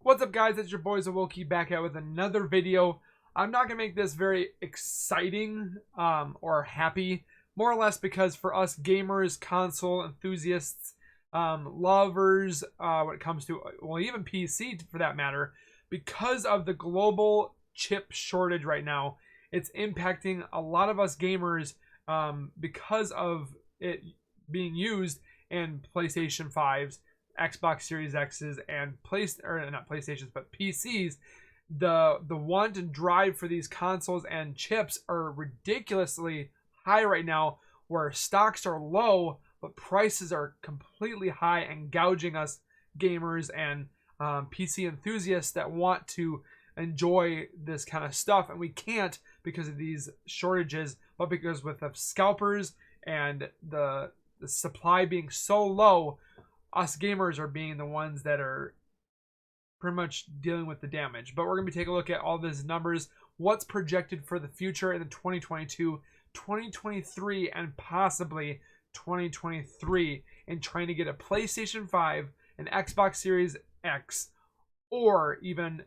What's up, guys? It's your boys Awoki back out with another video. I'm not gonna make this very exciting or happy, more or less because for us gamers, console enthusiasts, lovers, when it comes to, well, even PC for that matter, because of the global chip shortage right now, it's impacting a lot of us gamers because of it being used in PlayStation 5s, Xbox Series X's, and not PlayStations, but PCs. The want and drive for these consoles and chips are ridiculously high right now, where stocks are low, but prices are completely high and gouging us gamers and PC enthusiasts that want to enjoy this kind of stuff, and we can't because of these shortages, but because with the scalpers and the supply being so low, us gamers are being the ones that are pretty much dealing with the damage. But we're going to be taking a look at all these numbers, what's projected for the future in the 2022, 2023, and possibly 2023, and trying to get a PlayStation 5, an Xbox Series X, or even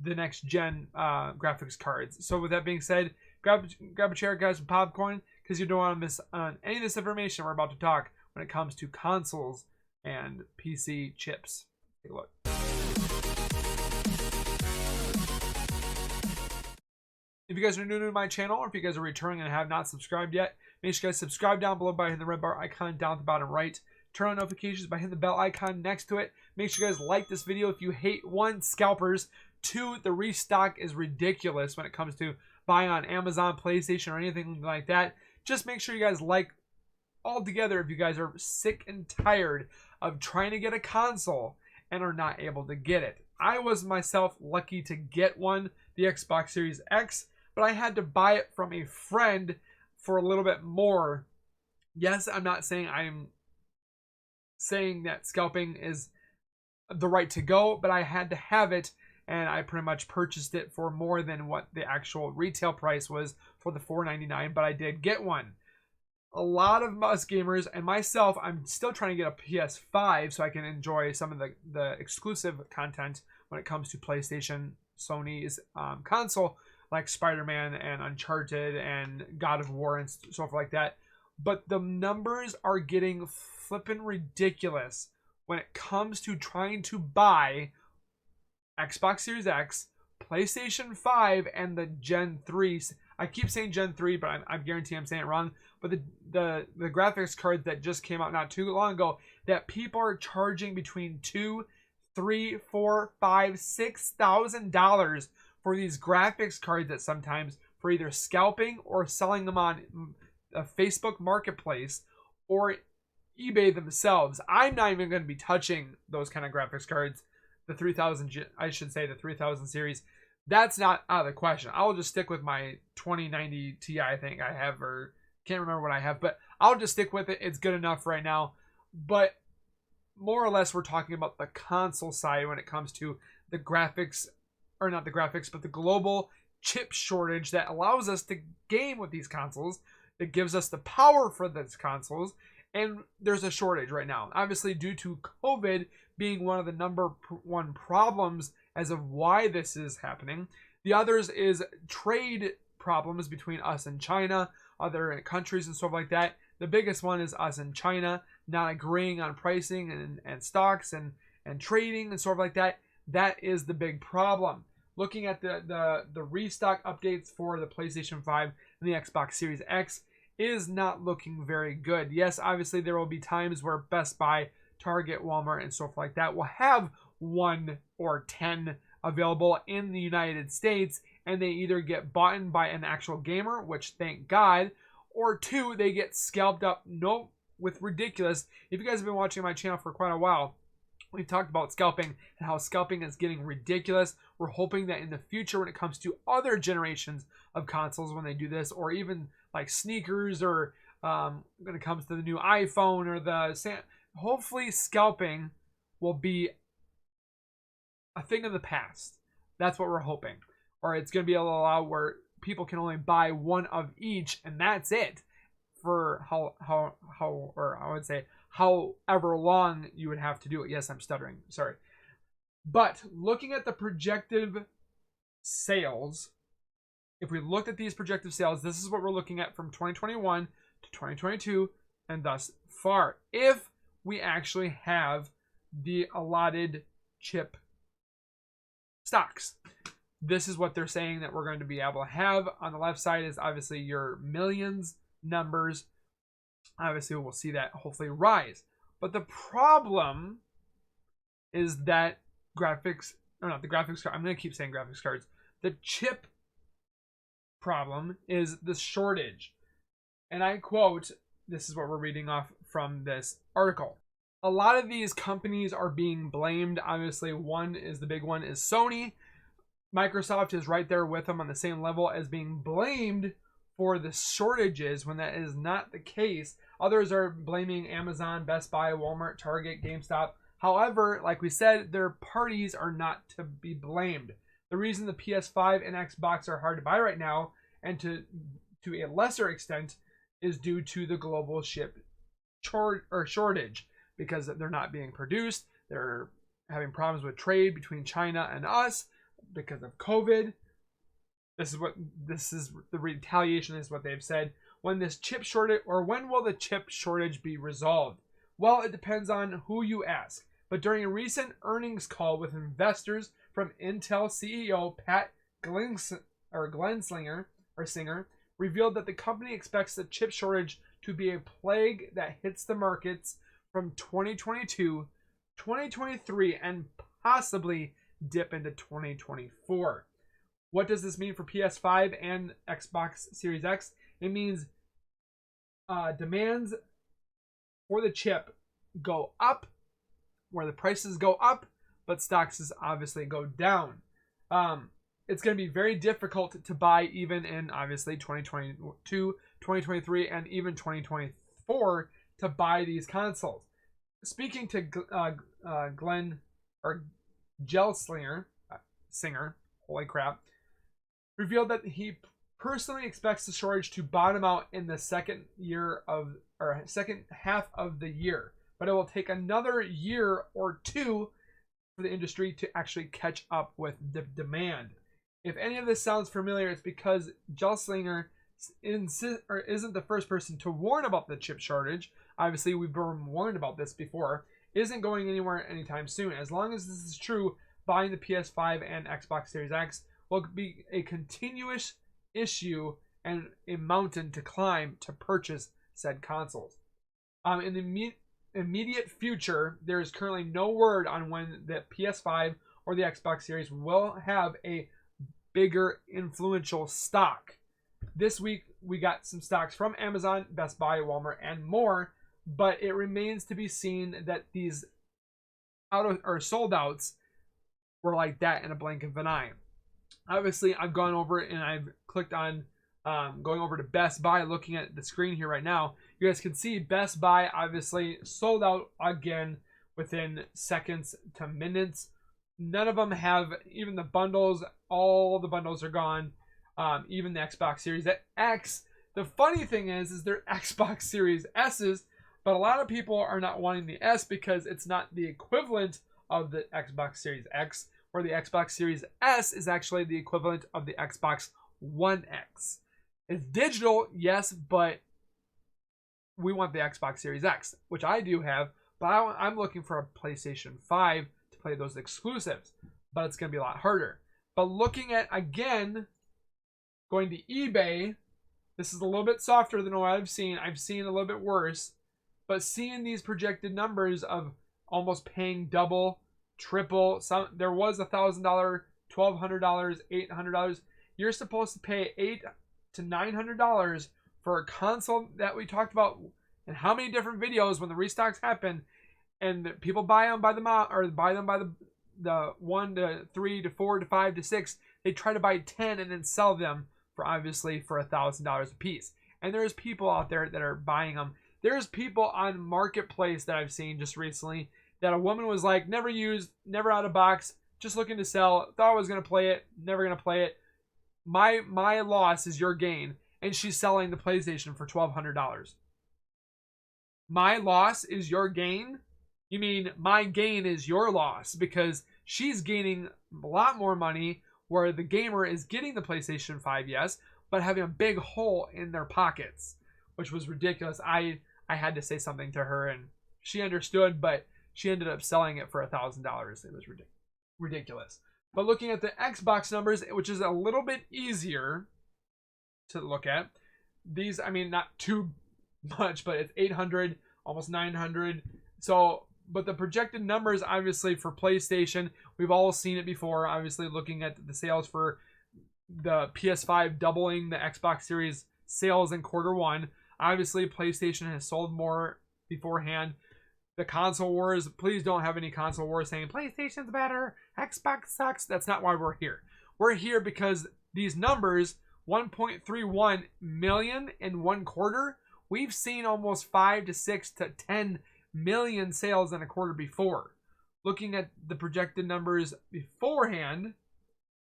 the next gen graphics cards. So with that being said, grab a chair, guys, some popcorn, because you don't want to miss on any of this information we're about to talk when it comes to consoles and PC chips. Take a look. If you guys are new to my channel, or if you guys are returning and have not subscribed yet, make sure you guys subscribe down below by hitting the red bar icon down at the bottom right. Turn on notifications by hitting the bell icon next to it. Make sure you guys like this video if you hate, 1, scalpers, 2, the restock is ridiculous when it comes to buying on Amazon, PlayStation, or anything like that. Just make sure you guys like all together if you guys are sick and tired of trying to get a console and are not able to get it. I was myself lucky to get one, the Xbox Series X, but I had to buy it from a friend for a little bit more. Yes, I'm not saying that scalping is the right to go, but I had to have it, and I pretty much purchased it for more than what the actual retail price was for the $4.99, but I did get one. A lot of us gamers and myself, I'm still trying to get a PS5 so I can enjoy some of the exclusive content when it comes to PlayStation, Sony's console, like Spider-Man and Uncharted and God of War and so forth like that. But the numbers are getting flippin' ridiculous when it comes to trying to buy Xbox Series X, PlayStation 5, and the Gen 3. I keep saying Gen 3, but I guarantee I'm saying it wrong. But the graphics cards that just came out not too long ago, that people are charging between $2,000, $3,000, $4,000, $5,000, $6,000 for these graphics cards, that sometimes for either scalping or selling them on a Facebook Marketplace or eBay themselves. I'm not even going to be touching those kind of graphics cards. The 3000, I should say the 3000 series. That's not out of the question. I'll just stick with my 2090 Ti, I think I have, or can't remember what I have, but I'll just stick with it. It's good enough right now. But more or less, we're talking about the console side when it comes to the graphics, or not the graphics, but the global chip shortage that allows us to game with these consoles. It gives us the power for these consoles, and there's a shortage right now. Obviously, due to COVID being one of the number one problems as of why this is happening. The others is trade problems between us and China, other countries and stuff like that. The biggest one is us and China not agreeing on pricing and stocks and trading and stuff like that. That is the big problem. Looking at the restock updates for the PlayStation 5 and the Xbox Series X is not looking very good. Yes, obviously there will be times where Best Buy, Target, Walmart, and stuff like that will have 1 or 10 available in the United States, and they either get bought by an actual gamer, which thank God, or 2, they get scalped up with ridiculous. If you guys have been watching my channel for quite a while, we've talked about scalping and how scalping is getting ridiculous. We're hoping that in the future, when it comes to other generations of consoles, when they do this, or even like sneakers, or when it comes to the new iPhone or hopefully scalping will be a thing of the past. That's what we're hoping. Or it's going to be allowed where people can only buy one of each, and that's it for or I would say however long you would have to do it. Yes, I'm stuttering. Sorry. But looking at the projected sales, if we looked at these projected sales, this is what we're looking at from 2021 to 2022 and thus far. If we actually have the allotted chip stocks, this is what they're saying that we're going to be able to have. On the left side is obviously your millions numbers. Obviously, we'll see that hopefully rise. But the problem is that graphics, or not the graphics card, I'm going to keep saying graphics cards. The chip problem is the shortage. And I quote, this is what we're reading off from this article. A lot of these companies are being blamed. Obviously, the big one is Sony. Microsoft is right there with them on the same level as being blamed for the shortages when that is not the case. Others are blaming Amazon, Best Buy, Walmart, Target, GameStop. However, like we said, their parties are not to be blamed. The reason the PS5 and Xbox are hard to buy right now, and to a lesser extent, is due to the global chip shortage, because they're not being produced. They're having problems with trade between China and us because of COVID. This is the retaliation, is what they've said. When this chip shortage, or when will the chip shortage be resolved? Well, it depends on who you ask. But during a recent earnings call with investors from Intel CEO Pat Singer revealed that the company expects the chip shortage to be a plague that hits the markets from 2022, 2023, and possibly dip into 2024. What does this mean for PS5 and Xbox Series X? It means demands for the chip go up, where the prices go up, but stocks obviously go down. It's going to be very difficult to buy even in obviously 2022, 2023, and even 2024 to buy these consoles. Speaking to Singer, holy crap, revealed that he personally expects the shortage to bottom out in the second half of the year, but it will take another year or two for the industry to actually catch up with the demand. If any of this sounds familiar, it's because Gelslinger isn't the first person to warn about the chip shortage. Obviously, we've been warned about this before. Isn't going anywhere anytime soon. As long as this is true, buying the PS5 and Xbox Series X will be a continuous issue and a mountain to climb to purchase said consoles. In the immediate future, there is currently no word on when the PS5 or the Xbox Series will have a bigger influential stock. This week, we got some stocks from Amazon, Best Buy, Walmart, and more, but it remains to be seen that these sold outs were like that in a blink of an eye. Obviously, I've gone over and I've clicked on going over to Best Buy, looking at the screen here right now. You guys can see Best Buy obviously sold out again within seconds to minutes. None of them have even the bundles. All the bundles are gone. Even the Xbox Series X. The funny thing is they're Xbox Series S's, but a lot of people are not wanting the S because it's not the equivalent of the Xbox Series X, where the Xbox Series S is actually the equivalent of the Xbox One X. It's digital, yes, but we want the Xbox Series X, which I do have, but I'm looking for a PlayStation 5 to play those exclusives, but it's going to be a lot harder. But looking at, again, going to eBay, this is a little bit softer than what I've seen. I've seen a little bit worse, but seeing these projected numbers of almost paying double, triple, there was $1,000, $1,200, $800. You're supposed to pay $800 to $900 for a console that we talked about in how many different videos when the restocks happen, and people buy them by the 1 to 3 to 4 to 5 to 6. They try to buy 10 and then sell them for $1,000 a piece. And there's people out there that are buying them. There's people on Marketplace that I've seen just recently that a woman was like, never used, never out of box, just looking to sell, thought I was going to play it, never going to play it. My loss is your gain. And she's selling the PlayStation for $1,200. My loss is your gain? You mean my gain is your loss, because she's gaining a lot more money, where the gamer is getting the PlayStation 5, yes, but having a big hole in their pockets, which was ridiculous. I had to say something to her, and she understood, but she ended up selling it for $1,000. It was ridiculous. But looking at the Xbox numbers, which is a little bit easier to look at, these, I mean, not too much, but it's 800, almost 900. So, but the projected numbers, obviously, for PlayStation, we've all seen it before. Obviously, looking at the sales for the PS5 doubling the Xbox Series sales in quarter 1. Obviously, PlayStation has sold more beforehand. The console wars, please don't have any console wars saying PlayStation's better, Xbox sucks. That's not why we're here. We're here because these numbers, 1.31 million in 1 quarter, we've seen almost 5 to 6 to 10 million sales in a quarter before. Looking at the projected numbers beforehand,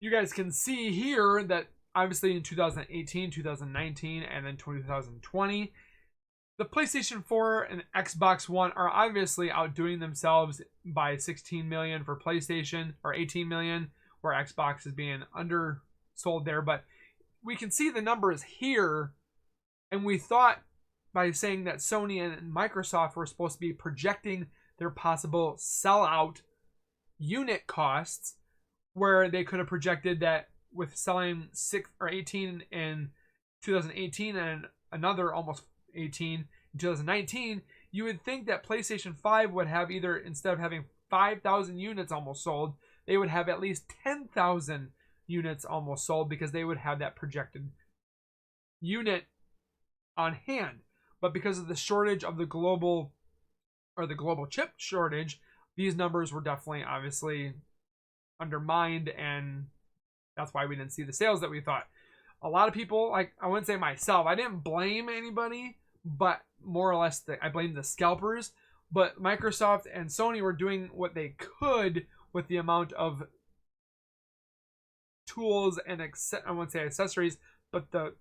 you guys can see here that obviously in 2018, 2019, and then 2020, the PlayStation 4 and Xbox One are obviously outdoing themselves by 16 million for PlayStation, or 18 million, where Xbox is being undersold there. But we can see the numbers here, and we thought by saying that Sony and Microsoft were supposed to be projecting their possible sellout unit costs, where they could have projected that with selling 6 or 18 in 2018 and another almost 18 in 2019, you would think that PlayStation 5 would have either, instead of having 5,000 units almost sold, they would have at least 10,000 units almost sold, because they would have that projected unit on hand. But because of the shortage of the global chip shortage, these numbers were definitely obviously undermined, and that's why we didn't see the sales that we thought. A lot of people, like, I wouldn't say myself, I didn't blame anybody, but more or less I blamed the scalpers. But Microsoft and Sony were doing what they could with the amount of tools and I wouldn't say accessories, but the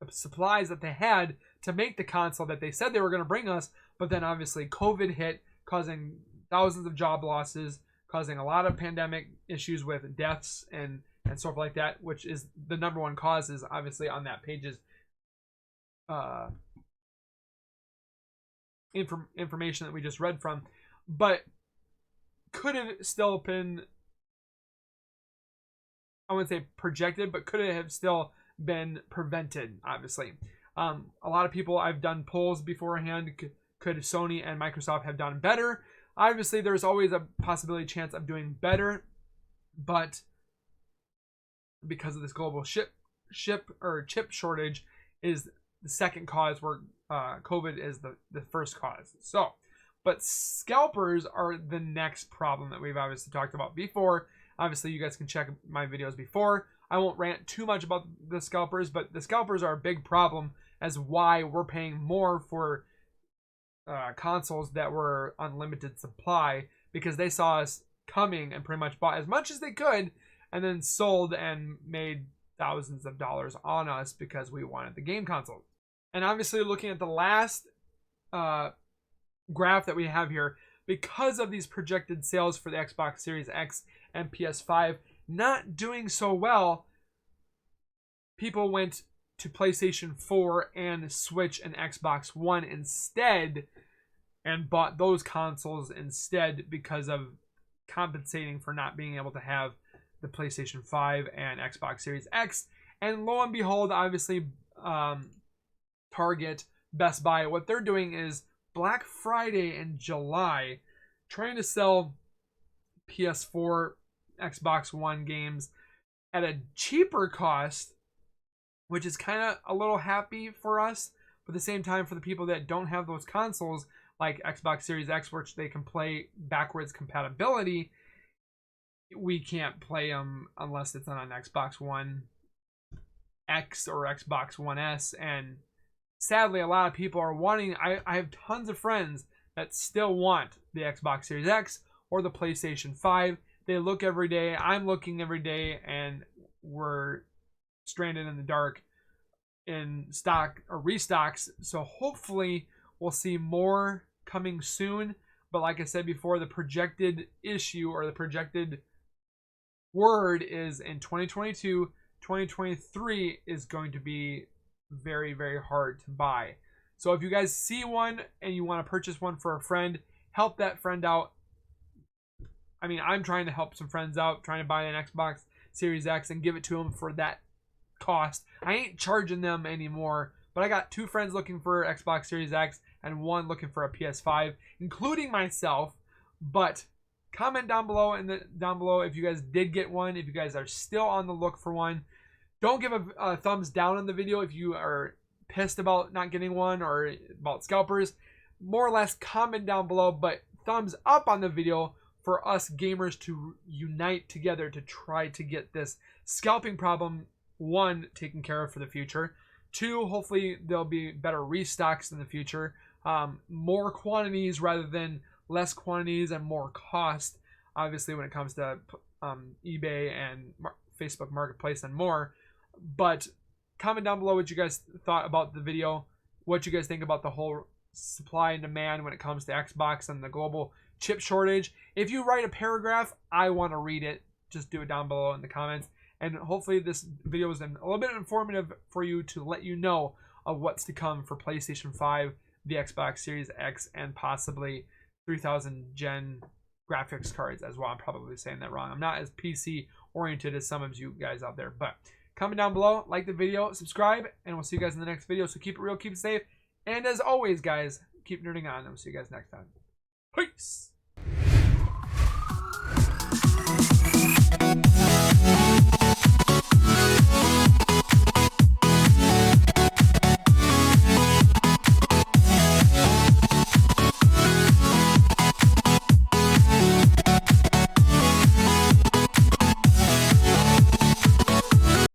supplies that they had to make the console that they said they were going to bring us. But then obviously COVID hit, causing thousands of job losses, causing a lot of pandemic issues with deaths and stuff like that, which is the number one cause, is obviously on that page's information that we just read from. But could have still been, I wouldn't say projected, but could it have still been prevented, obviously. A lot of people, I've done polls beforehand, could Sony and Microsoft have done better? Obviously, there's always a possibility, chance of doing better, but because of this global chip shortage is the second cause, where COVID is the first cause. So, but scalpers are the next problem that we've obviously talked about before. Obviously, you guys can check my videos before. I won't rant too much about the scalpers, but the scalpers are a big problem as why we're paying more for consoles that were unlimited supply, because they saw us coming and pretty much bought as much as they could and then sold and made thousands of dollars on us because we wanted the game console. And obviously, looking at the last graph that we have here, because of these projected sales for the Xbox Series X and PS5 not doing so well, people went to PlayStation 4 and Switch and Xbox One instead, and bought those consoles instead because of compensating for not being able to have the PlayStation 5 and Xbox Series X. And lo and behold, obviously, Target, Best Buy, what they're doing is Black Friday in July, trying to sell PS4, Xbox One games at a cheaper cost, which is kind of a little happy for us. But at the same time, for the people that don't have those consoles, like Xbox Series X, which they can play backwards compatibility, we can't play them unless it's on an Xbox One X or Xbox One S. And sadly, a lot of people are wanting, I have tons of friends that still want the Xbox Series X or the PlayStation 5. They look every day, I'm looking every day, and we're stranded in the dark in stock or restocks. So hopefully we'll see more coming soon. But like I said before, the projected issue or the projected word is in 2022, 2023 is going to be very, very hard to buy. So if you guys see one and you want to purchase one for a friend, help that friend out. I mean, I'm trying to help some friends out, trying to buy an Xbox Series X and give it to them for that cost. I ain't charging them anymore, but I got 2 friends looking for Xbox Series X and 1 looking for a PS5, including myself. But comment down below if you guys did get one, if you guys are still on the look for one. Don't give a thumbs down on the video if you are pissed about not getting one or about scalpers. More or less comment down below, but thumbs up on the video for us gamers to unite together to try to get this scalping problem, 1, taken care of for the future. 2, hopefully there'll be better restocks in the future. More quantities rather than less quantities and more cost, obviously, when it comes to eBay and Facebook Marketplace and more. But comment down below what you guys thought about the video, what you guys think about the whole supply and demand when it comes to Xbox and the global chip shortage. If you write a paragraph, I want to read it. Just do it down below in the comments. And hopefully this video was a little bit informative for you to let you know of what's to come for PlayStation 5, the Xbox Series X, and possibly 3000 gen graphics cards as well. I'm probably saying that wrong. I'm not as PC oriented as some of you guys out there. But comment down below, like the video, subscribe, and we'll see you guys in the next video. So keep it real, keep it safe. And as always, guys, keep nerding on. And we'll see you guys next time. Peace!